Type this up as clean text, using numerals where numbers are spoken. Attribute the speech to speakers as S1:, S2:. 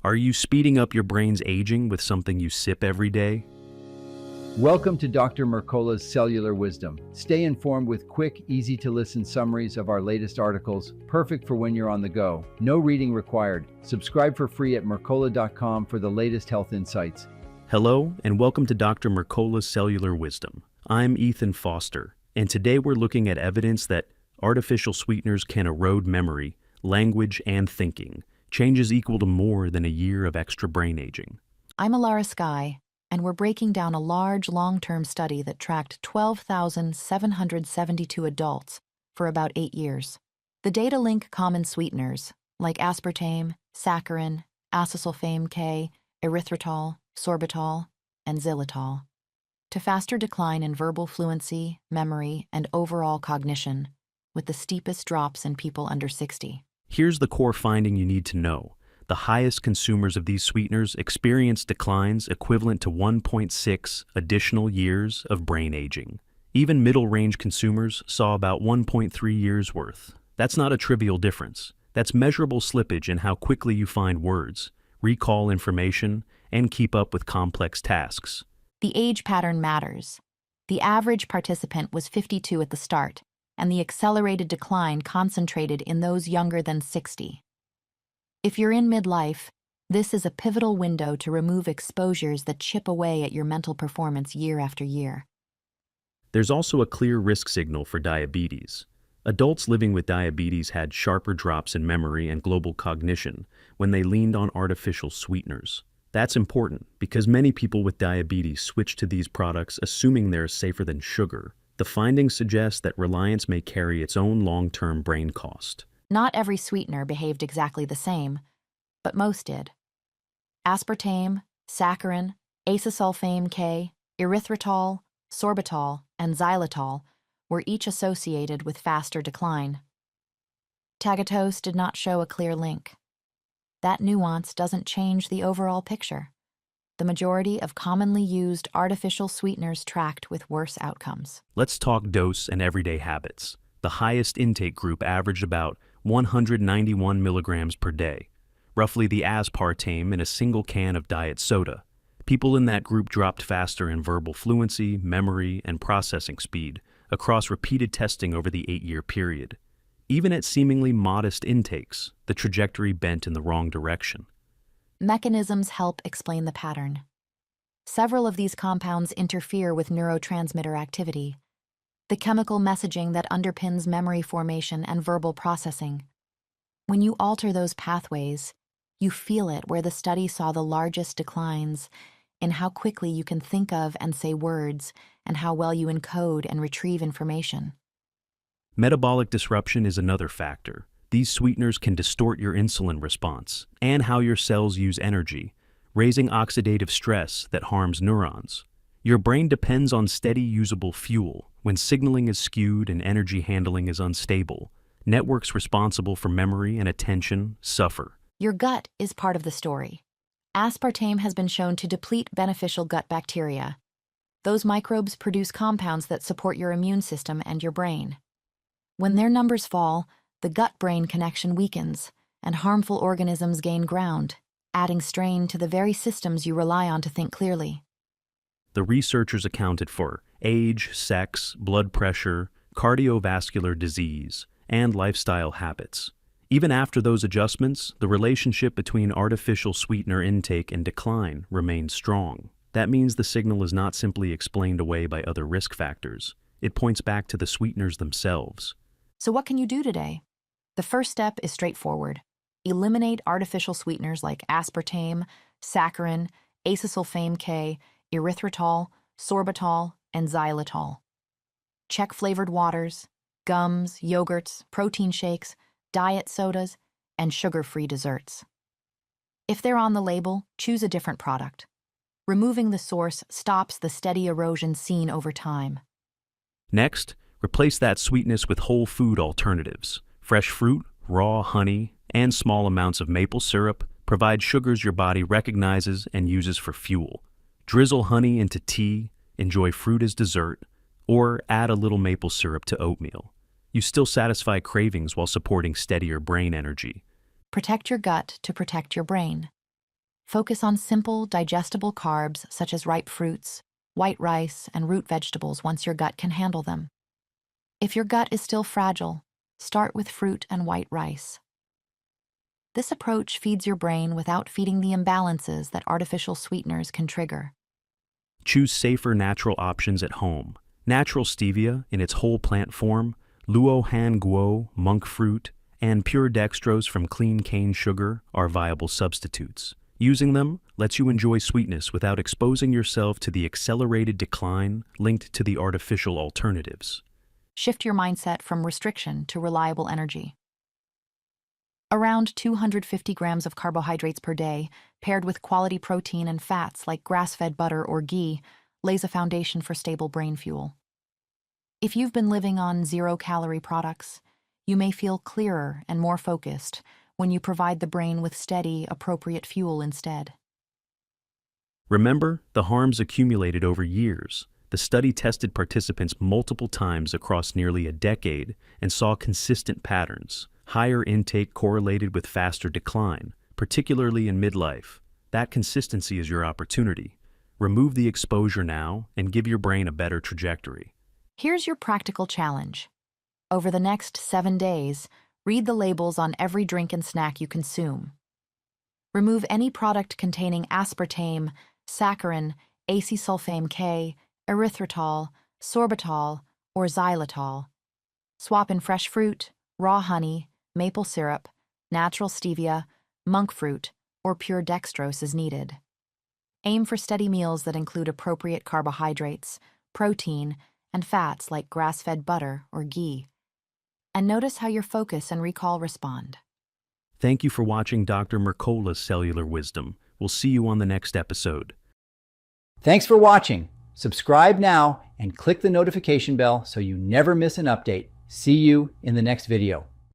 S1: Are you speeding up your brain's aging with something you sip every day?
S2: Welcome to Dr. Mercola's Cellular Wisdom. Stay informed with quick, easy-to-listen summaries of our latest articles, perfect for when you're on the go. No reading required. Subscribe for free at mercola.com for the latest health insights.
S1: Hello, and welcome to Dr. Mercola's Cellular Wisdom. I'm Ethan Foster, and today we're looking at evidence that artificial sweeteners can erode memory, language, and thinking, changes equal to more than a year of extra brain aging.
S3: I'm Alara Skye, and we're breaking down a large long-term study that tracked 12,772 adults for about 8 years. The data link common sweeteners like aspartame, saccharin, acesulfame K, erythritol, sorbitol, and xylitol to faster decline in verbal fluency, memory, and overall cognition, with the steepest drops in people under 60.
S1: Here's the core finding you need to know. The highest consumers of these sweeteners experienced declines equivalent to 1.6 additional years of brain aging. Even middle-range consumers saw about 1.3 years worth. That's not a trivial difference. That's measurable slippage in how quickly you find words, recall information, and keep up with complex tasks.
S3: The age pattern matters. The average participant was 52 at the start, and the accelerated decline concentrated in those younger than 60. If you're in midlife, this is a pivotal window to remove exposures that chip away at your mental performance year after year.
S1: There's also a clear risk signal for diabetes. Adults living with diabetes had sharper drops in memory and global cognition when they leaned on artificial sweeteners. That's important because many people with diabetes switch to these products assuming they're safer than sugar. The findings suggest that reliance may carry its own long-term brain cost.
S3: Not every sweetener behaved exactly the same, but most did. Aspartame, saccharin, acesulfame K, erythritol, sorbitol, and xylitol were each associated with faster decline. Tagatose did not show a clear link. That nuance doesn't change the overall picture. The majority of commonly used artificial sweeteners tracked with worse outcomes.
S1: Let's talk dose and everyday habits. The highest intake group averaged about 191 milligrams per day, roughly the aspartame in a single can of diet soda. People in that group dropped faster in verbal fluency, memory, and processing speed across repeated testing over the 8-year period. Even at seemingly modest intakes, the trajectory bent in the wrong direction.
S3: Mechanisms help explain the pattern. Several of these compounds interfere with neurotransmitter activity, the chemical messaging that underpins memory formation and verbal processing. When you alter those pathways, you feel it where the study saw the largest declines in how quickly you can think of and say words and how well you encode and retrieve information.
S1: Metabolic disruption is another factor. These sweeteners can distort your insulin response and how your cells use energy, raising oxidative stress that harms neurons. Your brain depends on steady, usable fuel. When signaling is skewed and energy handling is unstable, networks responsible for memory and attention suffer.
S3: Your gut is part of the story. Aspartame has been shown to deplete beneficial gut bacteria. Those microbes produce compounds that support your immune system and your brain. When their numbers fall, the gut-brain connection weakens, and harmful organisms gain ground, adding strain to the very systems you rely on to think clearly.
S1: The researchers accounted for age, sex, blood pressure, cardiovascular disease, and lifestyle habits. Even after those adjustments, the relationship between artificial sweetener intake and decline remains strong. That means the signal is not simply explained away by other risk factors. It points back to the sweeteners themselves.
S3: So what can you do today? The first step is straightforward. Eliminate artificial sweeteners like aspartame, saccharin, acesulfame K, erythritol, sorbitol, and xylitol. Check flavored waters, gums, yogurts, protein shakes, diet sodas, and sugar-free desserts. If they're on the label, choose a different product. Removing the source stops the steady erosion seen over time.
S1: Next, replace that sweetness with whole food alternatives. Fresh fruit, raw honey, and small amounts of maple syrup provide sugars your body recognizes and uses for fuel. Drizzle honey into tea, enjoy fruit as dessert, or add a little maple syrup to oatmeal. You still satisfy cravings while supporting steadier brain energy.
S3: Protect your gut to protect your brain. Focus on simple, digestible carbs such as ripe fruits, white rice, and root vegetables once your gut can handle them. If your gut is still fragile, start with fruit and white rice. This approach feeds your brain without feeding the imbalances that artificial sweeteners can trigger.
S1: Choose safer natural options at home. Natural stevia in its whole plant form, luo han guo, monk fruit, and pure dextrose from clean cane sugar are viable substitutes. Using them lets you enjoy sweetness without exposing yourself to the accelerated decline linked to the artificial alternatives.
S3: Shift your mindset from restriction to reliable energy. Around 250 grams of carbohydrates per day, paired with quality protein and fats like grass-fed butter or ghee, lays a foundation for stable brain fuel. If you've been living on zero-calorie products, you may feel clearer and more focused when you provide the brain with steady, appropriate fuel instead.
S1: Remember the harms accumulated over years. The study tested participants multiple times across nearly a decade and saw consistent patterns. Higher intake correlated with faster decline, particularly in midlife. That consistency is your opportunity. Remove the exposure now and give your brain a better trajectory.
S3: Here's your practical challenge. Over the next 7 days, read the labels on every drink and snack you consume. Remove any product containing aspartame, saccharin, acesulfame K, erythritol, sorbitol, or xylitol. Swap in fresh fruit, raw honey, maple syrup, natural stevia, monk fruit, or pure dextrose as needed. Aim for steady meals that include appropriate carbohydrates, protein, and fats like grass-fed butter or ghee. And notice how your focus and recall respond.
S1: Thank you for watching Dr. Mercola's Cellular Wisdom. We'll see you on the next episode.
S2: Thanks for watching. Subscribe now and click the notification bell so you never miss an update. See you in the next video.